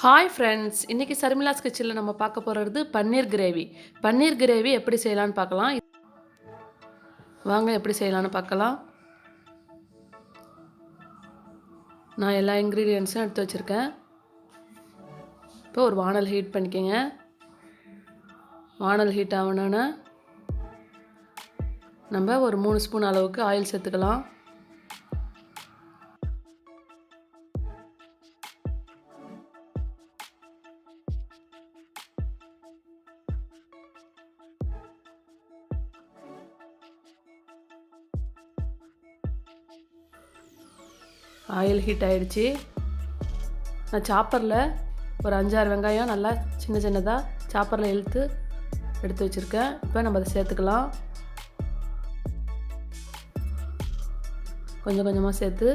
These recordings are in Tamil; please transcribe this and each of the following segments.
ஹாய் ஃப்ரெண்ட்ஸ், இன்றைக்கி சர்மிளாஸ் கிச்சனில் நம்ம பார்க்க போகிறது பன்னீர் கிரேவி. பன்னீர் கிரேவி எப்படி செய்யலான்னு பார்க்கலாம். வாங்க எப்படி செய்யலான்னு பார்க்கலாம். நான் எல்லா இன்க்ரீடியன்ட்ஸும் எடுத்து வச்சுருக்கேன். இப்போ ஒரு வானல் ஹீட் பண்ணிக்கோங்க. வானல் ஹீட் ஆகணுன்னு நம்ம ஒரு 3 ஸ்பூன் அளவுக்கு ஆயில் சேர்த்துக்கலாம். ஆயில் ஹீட் ஆகிடுச்சு. நான் சாப்பரில் ஒரு 5-6 வெங்காயம் நல்லா சின்ன சின்னதாக சாப்பரில் எடுத்து வச்சுருக்கேன். இப்போ நம்ம அதை சேர்த்துக்கலாம். கொஞ்சம் கொஞ்சமாக சேர்த்து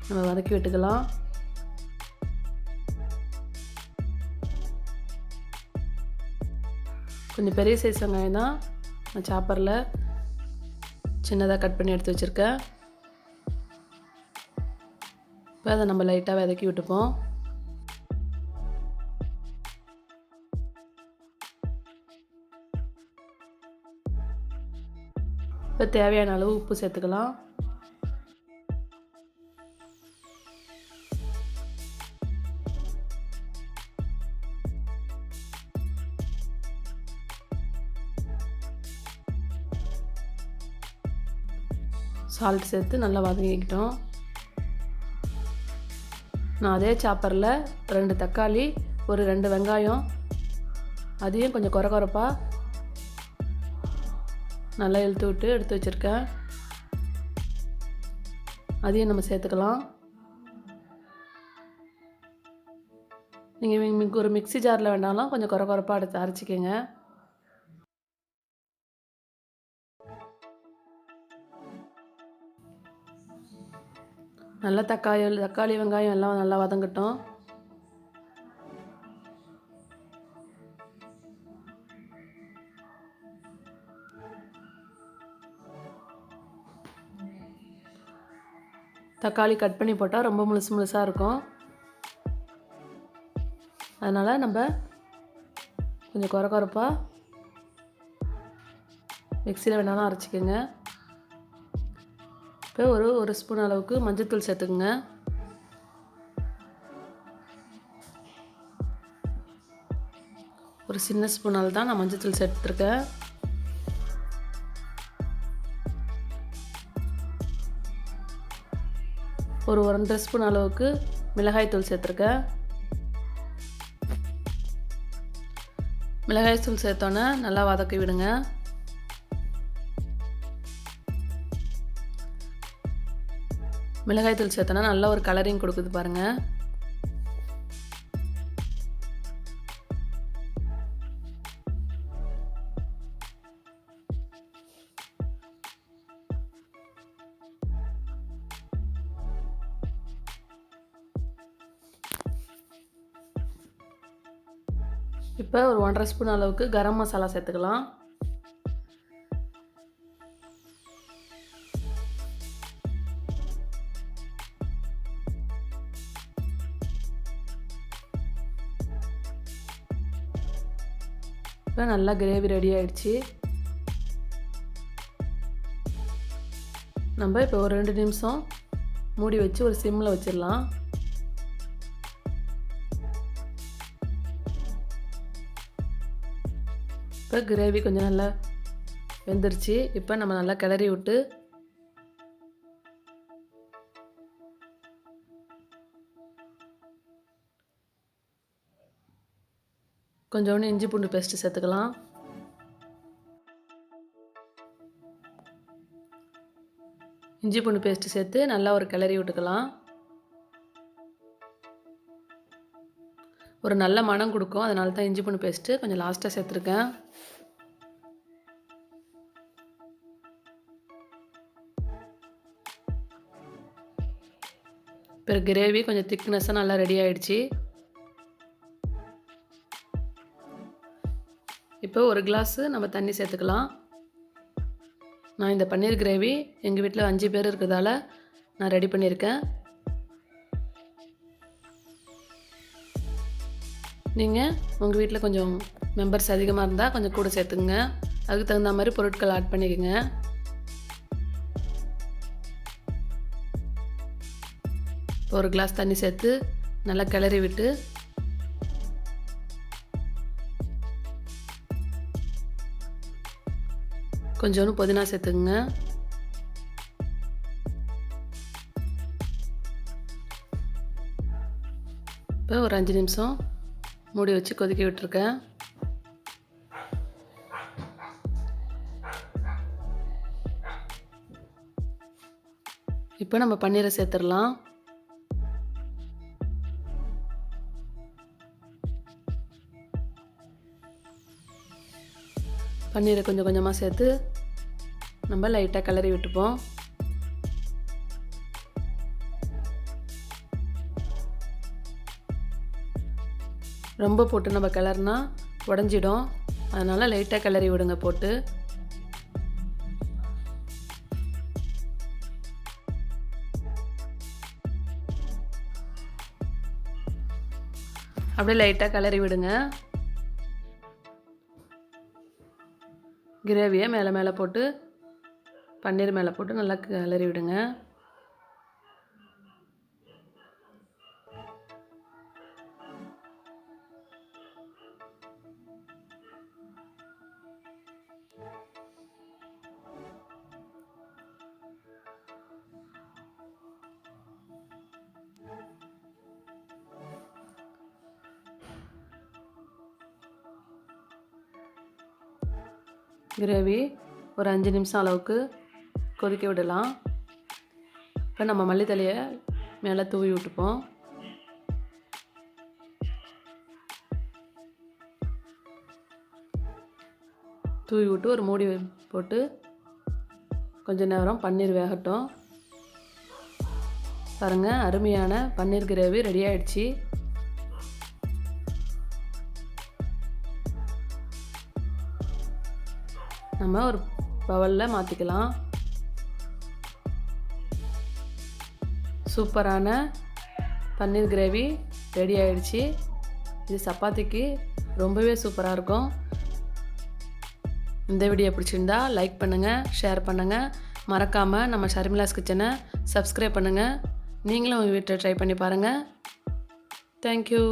நம்ம வதக்கி விட்டுக்கலாம். கொஞ்சம் பெரிய சைஸ் வெங்காயம் தான் நான் சாப்பரில் சின்னதாக கட் பண்ணி எடுத்து வச்சுருக்கேன். இப்போ அதை நம்ம லைட்டாக வதக்கி விட்டுப்போம். இப்போ தேவையான அளவு உப்பு சேர்த்துக்கலாம். சால்ட் சேர்த்து நல்லா வதக்கிக்கிட்டோம். நான் அதே சாப்பரில் 2 தக்காளி, ஒரு 2 வெங்காயம், அதையும் கொஞ்சம் கொரப்பாக நல்லா இழுத்து விட்டு எடுத்து வச்சுருக்கேன். அதையும் நம்ம சேர்த்துக்கலாம். நீங்கள் ஒரு மிக்ஸி ஜாரில் வேணாலும் கொஞ்சம் கொரப்பாக எடுத்து அரைச்சிக்கோங்க. நல்லா தக்காளி வெங்காயம் எல்லாம் நல்லா வதங்கட்டும். தக்காளி கட் பண்ணி போட்டால் ரொம்ப முழுசாக இருக்கும். அதனால் நம்ம கொஞ்சம் கொரப்பாக மிக்ஸியில் வேணாலும் அரைச்சிக்கோங்க. இப்போ ஒரு ஸ்பூன் அளவுக்கு மஞ்சள்தூள் சேர்த்துக்குங்க. ஒரு சின்ன ஸ்பூனால் தான் நான் மஞ்சள்தூள் சேர்த்துருக்கேன். ஒரு 1.5 ஸ்பூன் அளவுக்கு மிளகாய்த்தூள் சேர்த்துருக்கேன். மிளகாய்த்தூள் சேர்த்தோன்னே நல்லா வதக்கி விடுங்க. மிளகாய்த்தூள் சேர்த்தோன்னா நல்ல ஒரு கலரிங் கொடுக்குது பாருங்கள். இப்போ ஒரு 1.5 ஸ்பூன் அளவுக்கு கரம் மசாலா சேர்த்துக்கலாம். இப்போ நல்லா கிரேவி ரெடி ஆகிடுச்சு. நம்ம இப்போ ஒரு 2 நிமிஷம் மூடி வச்சு ஒரு சிம்மில் வச்சிடலாம். இப்போ கிரேவி கொஞ்சம் நல்லா வெந்துருச்சு. இப்போ நம்ம நல்லா கிளறி விட்டு கொஞ்சோண்டு இஞ்சி பூண்டு பேஸ்ட்டு சேர்த்துக்கலாம். இஞ்சி பூண்டு பேஸ்ட்டு சேர்த்து நல்லா ஒரு கிளறி விட்டுக்கலாம். ஒரு நல்ல மணம் கொடுக்கும், அதனால தான் இஞ்சி பூண்டு பேஸ்ட்டு கொஞ்சம் லாஸ்ட்டாக சேர்த்துருக்கேன். இப்போ கிரேவி கொஞ்சம் திக்னஸாக நல்லா ரெடி ஆகிடுச்சு. இப்போ ஒரு கிளாஸு நம்ம தண்ணி சேர்த்துக்கலாம். நான் இந்த பன்னீர் கிரேவி எங்கள் வீட்டில் 5 பேர் இருக்கிறதால நான் ரெடி பண்ணியிருக்கேன். நீங்கள் உங்கள் வீட்டில் கொஞ்சம் மெம்பர்ஸ் அதிகமாக இருந்தால் கொஞ்சம் கூட சேர்த்துக்குங்க. அதுக்கு தகுந்த மாதிரி பொருட்கள் ஆட் பண்ணிக்கோங்க. ஒரு கிளாஸ் தண்ணி சேர்த்து நல்லா கிளறி விட்டு கொஞ்சோண்டு புதினா சேர்த்துக்குங்க. இப்போ ஒரு 5 நிமிஷம் மூடி வச்சு கொதிக்க விட்டுருக்கேன். இப்போ நம்ம பன்னீரை சேர்த்துடலாம். பன்னீரை கொஞ்சம் கொஞ்சமாக சேர்த்து நம்ம லைட்டாக கிளறி விட்டுப்போம். ரொம்ப போட்டு நம்ம கிளறினா உடஞ்சிடும். அதனால் லைட்டாக கிளறி விடுங்க போட்டு. அப்படியே லைட்டாக கிளறி விடுங்க. கிரேவியை மேலே போட்டு பன்னீர் மேலே போட்டு நல்லா கிளறி விடுங்க. கிரேவி ஒரு 5 நிமிஷம் அளவுக்கு கொதிக்க விடலாம். இப்போ நம்ம மல்லித்தழையை மேலே தூவி விட்டுப்போம். தூவி விட்டு ஒரு மூடி போட்டு கொஞ்ச நேரம் பன்னீர் வேகட்டும். பாருங்கள், அருமையான பன்னீர் கிரேவி ரெடி ஆயிடுச்சு. நம்ம ஒரு பவுலில் மாற்றிக்கலாம். சூப்பரான பன்னீர் கிரேவி ரெடி ஆயிடுச்சு. இது சப்பாத்திக்கு ரொம்பவே சூப்பராக இருக்கும். இந்த வீடியோ பிடிச்சிருந்தா லைக் பண்ணுங்கள், ஷேர் பண்ணுங்கள். மறக்காமல் நம்ம ஷர்மிளாஸ் கிச்சனை சப்ஸ்கிரைப் பண்ணுங்கள். நீங்களும் உங்கள் வீட்டில் ட்ரை பண்ணி பாருங்கள். தேங்க்யூ.